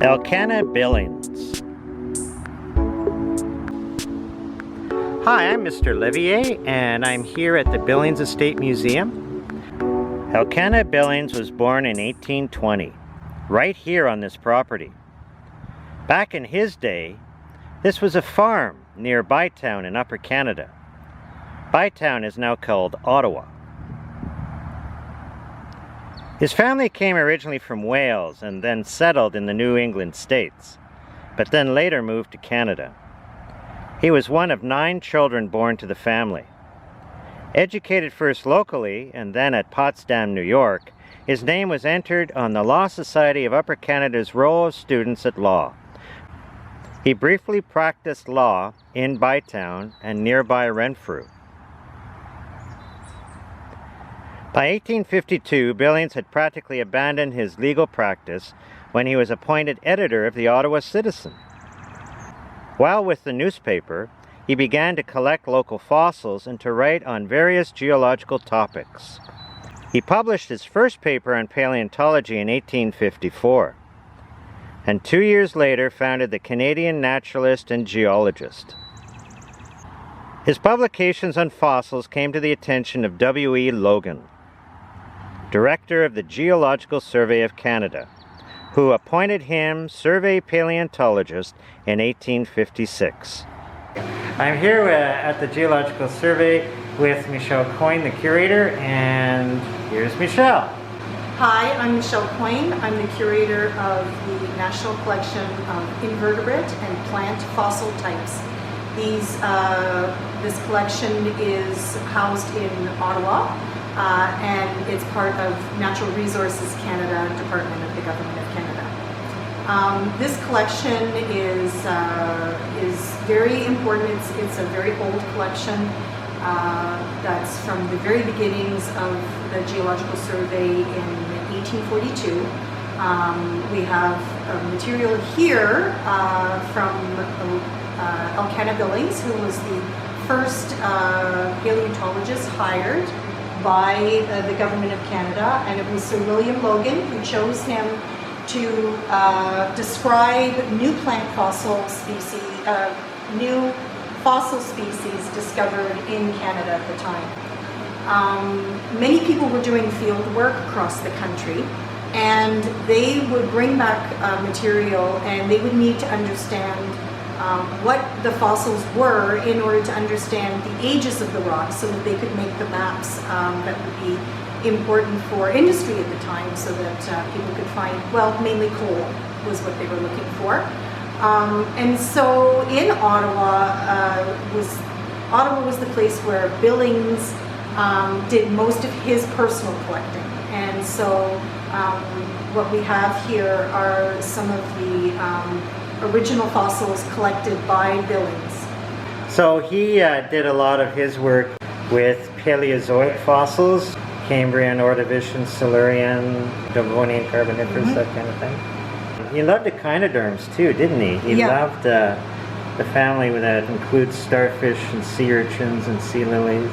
Elkanah Billings. Hi, I'm Mr. Levier, and I'm here at the Billings Estate Museum. Elkanah Billings was born in 1820, right here on this property. Back in his day, this was a farm near Bytown in Upper Canada. Bytown is now called Ottawa. His family came originally from Wales and then settled in the New England states, but then later moved to Canada. He was one of 9 children born to the family. Educated first locally and then at Potsdam, New York, his name was entered on the Law Society of Upper Canada's roll of students at law. He briefly practiced law in Bytown and nearby Renfrew. By 1852, Billings had practically abandoned his legal practice when he was appointed editor of the Ottawa Citizen. While with the newspaper, he began to collect local fossils and to write on various geological topics. He published his first paper on paleontology in 1854, and 2 years later founded the Canadian Naturalist and Geologist. His publications on fossils came to the attention of W.E. Logan, director of the Geological Survey of Canada, who appointed him survey paleontologist in 1856. I'm here at the Geological Survey with Michelle Coyne, the curator, and here's Michelle. Hi, I'm Michelle Coyne. I'm the curator of the National Collection of Invertebrate and Plant Fossil Types. This collection is housed in Ottawa, and it's part of Natural Resources Canada Department of the Government of Canada. This collection is very important. It's a very old collection that's from the very beginnings of the Geological Survey in 1842. We have material here from Elkanah Billings, who was the first paleontologist hired by the Government of Canada, and it was Sir William Logan who chose him to describe new plant fossil species, new fossil species discovered in Canada at the time. Many people were doing field work across the country, and they would bring back material, and they would need to understand what the fossils were in order to understand the ages of the rocks, so that they could make the maps that would be important for industry at the time, so that people could find, well, mainly coal was what they were looking for. And so in Ottawa was the place where Billings did most of his personal collecting. And so what we have here are some of the original fossils collected by Billings. So he did a lot of his work with Paleozoic fossils, Cambrian, Ordovician, Silurian, Devonian, Carboniferous, that kind of thing. He loved echinoderms too, didn't he? He loved the family that includes starfish and sea urchins and sea lilies.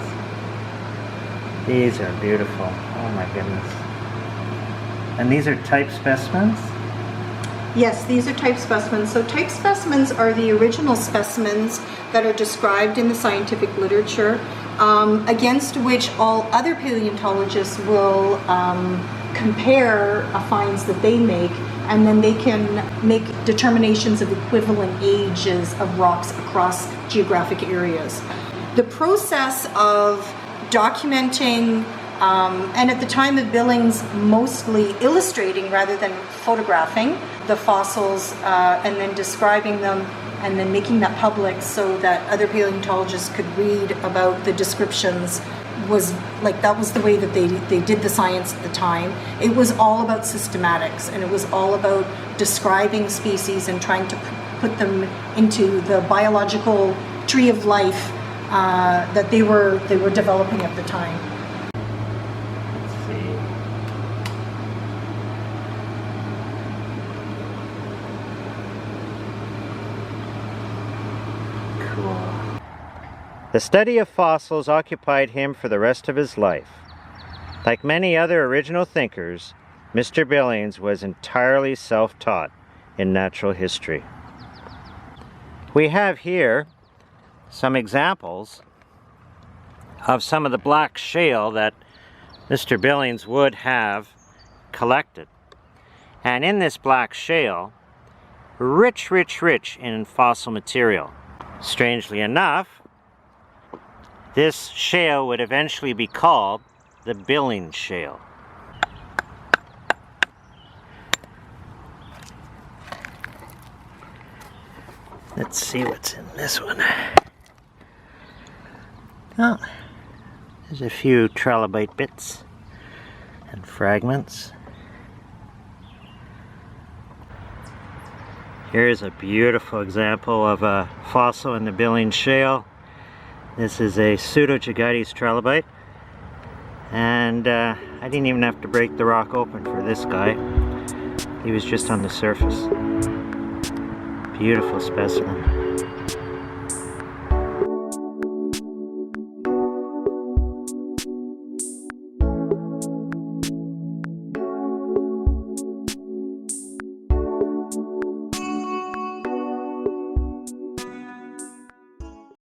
These are beautiful. Oh my goodness. And these are type specimens? Yes, these are type specimens. So type specimens are the original specimens that are described in the scientific literature, against which all other paleontologists will compare finds that they make, and then they can make determinations of equivalent ages of rocks across geographic areas. The process of documenting, and at the time of Billings, mostly illustrating rather than photographing the fossils, and then describing them, and then making that public so that other paleontologists could read about the descriptions, was like, that was the way that they did the science at the time. It was all about systematics, and it was all about describing species and trying to put them into the biological tree of life that they were developing at the time. The study of fossils occupied him for the rest of his life. Like many other original thinkers, Mr. Billings was entirely self-taught in natural history. We have here some examples of some of the black shale that Mr. Billings would have collected. And in this black shale, rich in fossil material. Strangely enough, this shale would eventually be called the Billings Shale. Let's see what's in this one. Oh, there's a few trilobite bits and fragments. Here's a beautiful example of a fossil in the Billings Shale. This is a Pseudogigites trilobite, and I didn't even have to break the rock open for this guy. He was just on the surface. Beautiful specimen.